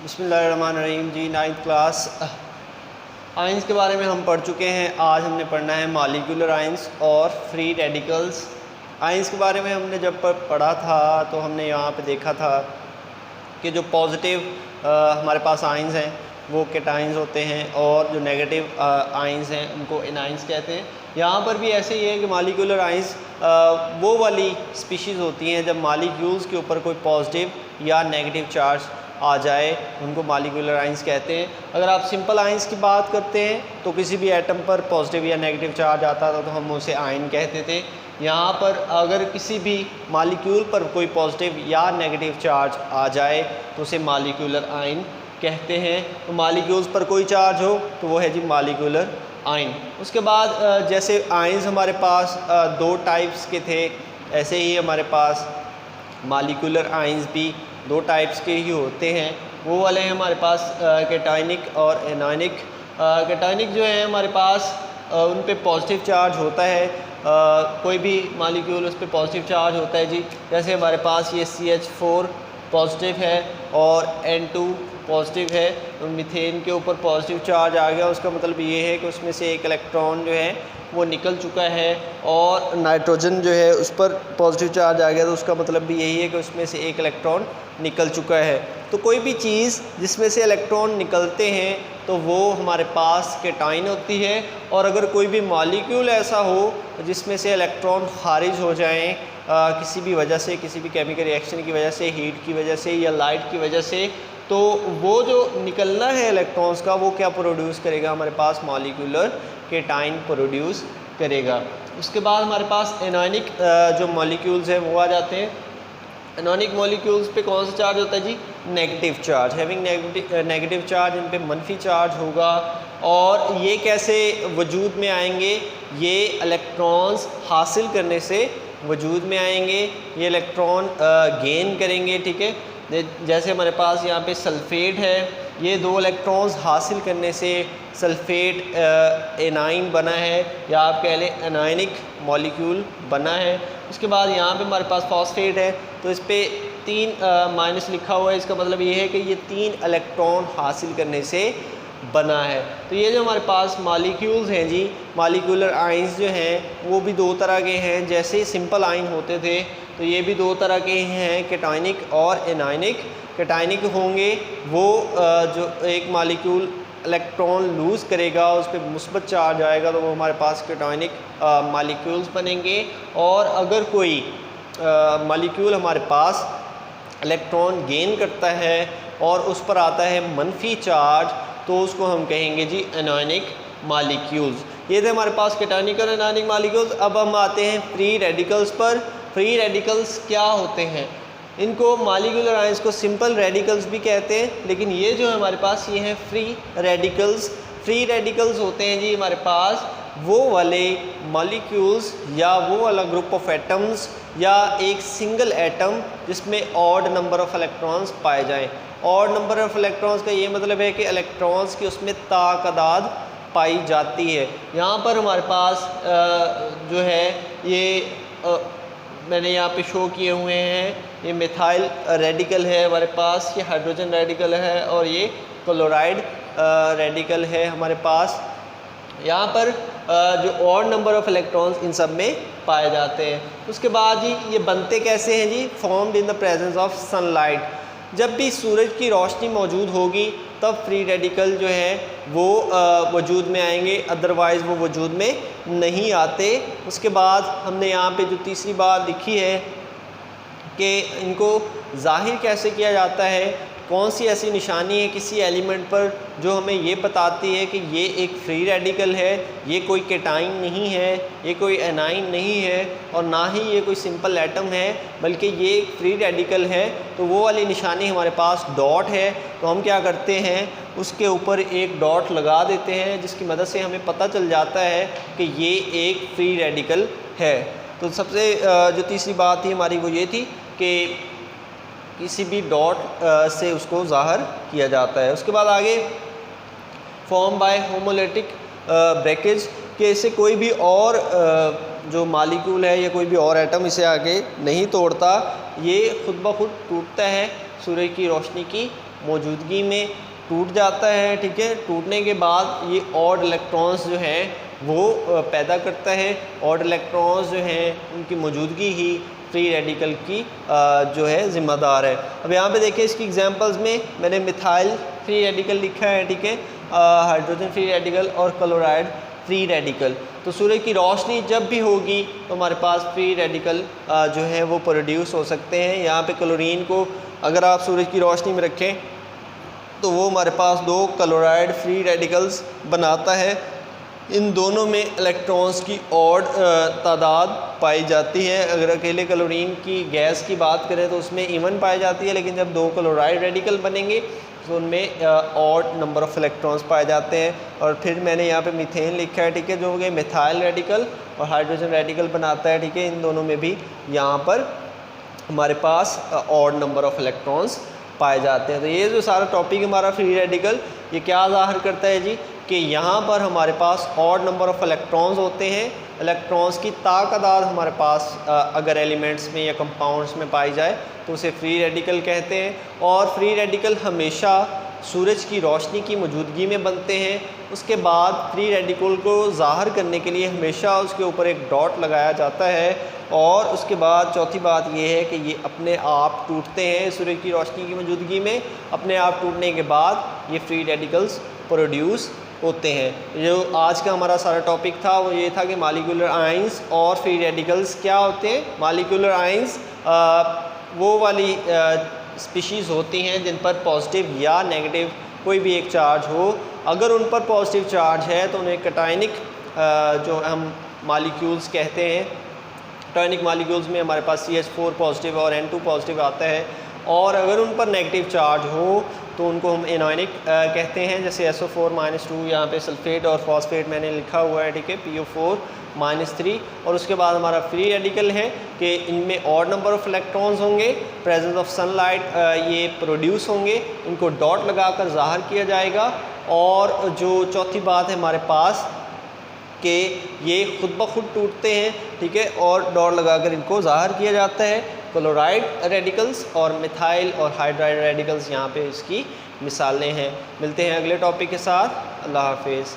बिस्मिल्लाहिर्रहमानिर्रहीम जी। 9th class ions के बारे में हम पढ़ चुके हैं। आज हमने पढ़ना है मॉलिक्यूलर आइंस और फ्री रेडिकल्स। आइंस के बारे में हमने जब पढ़ा था तो हमने यहाँ पे देखा था कि जो पॉजिटिव हमारे पास आइंस हैं वो केटाइंस होते हैं और जो नेगेटिव आइंस हैं उनको एनाइंस कहते हैं। यहाँ पर भी ऐसे ही है कि मॉलिक्यूलर आइंस वो वाली स्पीशीज़ होती हैं जब मॉलिक्यूल्स के ऊपर कोई पॉजिटिव या नेगेटिव चार्ज आ जाए, उनको मॉलिक्यूलर आइंस कहते हैं। अगर आप सिंपल आइंस की बात करते हैं तो किसी भी एटम पर पॉजिटिव या नेगेटिव चार्ज आता था तो हम उसे आयन कहते थे। यहाँ पर अगर किसी भी मॉलिक्यूल पर कोई पॉजिटिव या नेगेटिव चार्ज आ जाए तो उसे मॉलिक्यूलर आयन कहते हैं। तो मॉलिक्यूल्स पर कोई चार्ज हो तो वो है जी मॉलिक्यूलर आयन। उसके बाद जैसे आयंस हमारे पास दो टाइप्स के थे, ऐसे ही हमारे पास मॉलिक्यूलर आयंस भी दो टाइप्स के ही होते हैं। वो वाले हैं हमारे पास कैटायनिक और एनायनिक। कैटायनिक जो है हमारे पास उन पे पॉजिटिव चार्ज होता है। कोई भी मॉलिक्यूल उस पर पॉजिटिव चार्ज होता है जी। जैसे हमारे पास ये CH4 पॉजिटिव है और N2 पॉजिटिव है, तो मीथेन के ऊपर पॉजिटिव चार्ज आ गया, उसका मतलब ये है कि उसमें से एक इलेक्ट्रॉन जो है वो निकल चुका है। और नाइट्रोजन जो है उस पर पॉजिटिव चार्ज आ गया तो उसका मतलब भी यही है कि उसमें से एक इलेक्ट्रॉन निकल चुका है। तो कोई भी चीज़ जिसमें से इलेक्ट्रॉन निकलते हैं तो वो हमारे पास कैटायन होती है। और अगर कोई भी मॉलिक्यूल ऐसा हो जिसमें से इलेक्ट्रॉन खारिज हो जाएं किसी भी वजह से, किसी भी केमिकल रिएक्शन की वजह से, हीट की वजह से या लाइट की वजह से, तो वो जो निकलना है इलेक्ट्रॉन्स का वो क्या प्रोड्यूस करेगा, हमारे पास मॉलिक्यूलर कैटायन प्रोड्यूस करेगा। उसके बाद हमारे पास एनायनिक जो मॉलिक्यूल्स हैं वो आ जाते हैं। एनायनिक मॉलिक्यूल्स पे कौन सा चार्ज होता है जी? Negative charge. Having negative charge, इन पे मनफी चार्ज होगा। और ये कैसे वजूद में आएंगे? ये इलेक्ट्रॉन्स हासिल करने से वजूद में आएंगे। ये इलेक्ट्रॉन गेन करेंगे, ठीक है। जैसे हमारे पास यहाँ पे सल्फ़ेट है, ये दो इलेक्ट्रॉन्स हासिल करने से सल्फ़ेट एनाइन बना है या आप कह लें एनायनिक मॉलिक्यूल बना है। उसके बाद यहाँ पे हमारे पास फॉस्फेट है, तो इस पर 3 माइनस लिखा हुआ है, इसका मतलब ये है कि ये 3 इलेक्ट्रॉन हासिल करने से बना है। तो ये जो हमारे पास मॉलिक्यूल्स हैं जी, मॉलिक्यूलर आइंस जो हैं वो भी दो तरह के हैं। जैसे सिंपल आइन होते थे तो ये भी दो तरह के हैं, कैटायनिक और एनायनिक। कैटायनिक होंगे वो जो एक मॉलिक्यूल इलेक्ट्रॉन लूज़ करेगा, उस पर मुस्बत चार्ज आएगा तो वो हमारे पास कैटायनिक मॉलिक्यूल्स बनेंगे। और अगर कोई मॉलिक्यूल हमारे पास इलेक्ट्रॉन गेन करता है और उस पर आता है मनफी चार्ज तो उसको हम कहेंगे जी एनायनिक मॉलिक्यूल्स। ये थे हमारे पास कैटायनिक और एनायनिक मॉलिक्यूल्स। अब हम आते हैं फ्री रेडिकल्स पर। फ्री रेडिकल्स क्या होते हैं? इनको मॉलिक्यूलर आयंस को सिंपल रेडिकल्स भी कहते हैं, लेकिन ये जो है हमारे पास ये हैं फ्री रेडिकल्स। फ्री रेडिकल्स होते हैं जी हमारे पास वो वाले मॉलिक्यूल्स या वो वाला ग्रुप ऑफ एटम्स या एक सिंगल एटम जिसमें ऑड नंबर ऑफ इलेक्ट्रॉन्स पाए जाएं। ऑड नंबर ऑफ इलेक्ट्रॉन्स का ये मतलब है कि इलेक्ट्रॉन्स की उसमें तादाद पाई जाती है। यहाँ पर हमारे पास जो है ये मैंने यहाँ पे शो किए हुए हैं, ये मिथाइल रेडिकल है हमारे पास, ये हाइड्रोजन रेडिकल है और ये क्लोराइड रेडिकल है हमारे पास। यहाँ पर जो odd number of electrons in सब में पाए जाते हैं। उसके बाद जी ये बनते कैसे हैं जी? Formed in the presence of sunlight. जब भी सूरज की रोशनी मौजूद होगी तब फ्री रेडिकल जो है वो वजूद में आएंगे, अदरवाइज़ वो वजूद में नहीं आते। उसके बाद हमने यहाँ पे जो तीसरी बात लिखी है कि इनको ज़ाहिर कैसे किया जाता है, कौन सी ऐसी निशानी है किसी एलिमेंट पर जो हमें ये बताती है कि ये एक फ्री रेडिकल है, ये कोई कैटायन नहीं है, ये कोई एनाइन नहीं है और ना ही ये कोई सिंपल एटम है, बल्कि ये एक फ्री रेडिकल है। तो वो वाली निशानी हमारे पास डॉट है। तो हम क्या करते हैं, उसके ऊपर एक डॉट लगा देते हैं जिसकी मदद से हमें पता चल जाता है कि ये एक फ्री रेडिकल है। तो सबसे जो तीसरी बात थी हमारी वो ये थी कि किसी भी डॉट से उसको ज़ाहिर किया जाता है। उसके बाद आगे फॉर्म बाय होमोलिटिक ब्रेकेज, कि इसे कोई भी और जो मॉलिक्यूल है या कोई भी और एटम इसे आगे नहीं तोड़ता, ये खुद ब खुद टूटता है सूरज की रोशनी की मौजूदगी में टूट जाता है, ठीक है। टूटने के बाद ये ऑड इलेक्ट्रॉन्स जो हैं वो पैदा करता है। ऑड इलेक्ट्रॉन्स जो हैं उनकी मौजूदगी ही फ्री रेडिकल की जो है ज़िम्मेदार है। अब यहाँ पे देखिए इसकी एग्जांपल्स में मैंने मिथाइल फ्री रेडिकल लिखा है, ठीक है, हाइड्रोजन फ्री रेडिकल और क्लोराइड फ्री रेडिकल। तो सूरज की रोशनी जब भी होगी तो हमारे पास फ्री रेडिकल जो है वो प्रोड्यूस हो सकते हैं। यहाँ पे क्लोरीन को अगर आप सूरज की रोशनी में रखें तो वो हमारे पास 2 क्लोराइड फ्री रेडिकल्स बनाता है। इन दोनों में इलेक्ट्रॉन्स की ऑड तादाद पाई जाती है। अगर अकेले क्लोरीन की गैस की बात करें तो उसमें इवन पाई जाती है, लेकिन जब 2 क्लोराइड रेडिकल बनेंगे तो उनमें ऑड नंबर ऑफ़ इलेक्ट्रॉन्स पाए जाते हैं। और फिर मैंने यहाँ पे मीथेन लिखा है, ठीक है, जो कि मिथाइल रेडिकल और हाइड्रोजन रेडिकल बनाता है, ठीक है। इन दोनों में भी यहाँ पर हमारे पास ऑड नंबर ऑफ़ इलेक्ट्रॉन्स पाए जाते हैं। तो ये जो सारा टॉपिक हमारा फ्री रेडिकल ये क्या ज़ाहिर करता है जी, कि यहाँ पर हमारे पास ऑड नंबर ऑफ़ इलेक्ट्रॉन्स होते हैं। इलेक्ट्रॉन्स की तादाद हमारे पास अगर एलिमेंट्स में या कंपाउंड्स में पाई जाए तो उसे फ्री रेडिकल कहते हैं। और फ्री रेडिकल हमेशा सूरज की रोशनी की मौजूदगी में बनते हैं। उसके बाद फ्री रेडिकल को ज़ाहिर करने के लिए हमेशा उसके ऊपर एक डॉट लगाया जाता है। और उसके बाद चौथी बात ये है कि ये अपने आप टूटते हैं सूरज की रोशनी की मौजूदगी में। अपने आप टूटने के बाद ये फ्री रेडिकल्स प्रोड्यूस होते हैं। जो आज का हमारा सारा टॉपिक था वो ये था कि मॉलिक्यूलर आयंस और फ्री रेडिकल्स क्या होते हैं। मॉलिक्यूलर आयंस वो वाली स्पीशीज़ होती हैं जिन पर पॉजिटिव या नेगेटिव कोई भी एक चार्ज हो। अगर उन पर पॉजिटिव चार्ज है तो उन्हें कैटायनिक जो हम मॉलिक्यूल्स कहते हैं। कैटायनिक मॉलिक्यूल्स में हमारे पास CH4 पॉजिटिव और N2 पॉजिटिव आता है। और अगर उन पर नेगेटिव चार्ज हो तो उनको हम एनॉयनिक कहते हैं। जैसे SO4-2, यहाँ पे सल्फेट और फॉस्फेट मैंने लिखा हुआ है, ठीक है, PO4-3। और उसके बाद हमारा फ्री रेडिकल है कि इनमें ऑड नंबर ऑफ़ इलेक्ट्रॉन्स होंगे, प्रेजेंस ऑफ सनलाइट ये प्रोड्यूस होंगे, इनको डॉट लगाकर ज़ाहिर किया जाएगा। और जो चौथी बात है हमारे पास कि ये खुद ब खुद टूटते हैं, ठीक है, और डॉट लगाकर इनको ज़ाहिर किया जाता है। क्लोराइड रेडिकल्स और मिथाइल और हाइड्राइड रेडिकल्स यहाँ पे इसकी मिसालें हैं। मिलते हैं अगले टॉपिक के साथ। अल्लाह हाफिज़।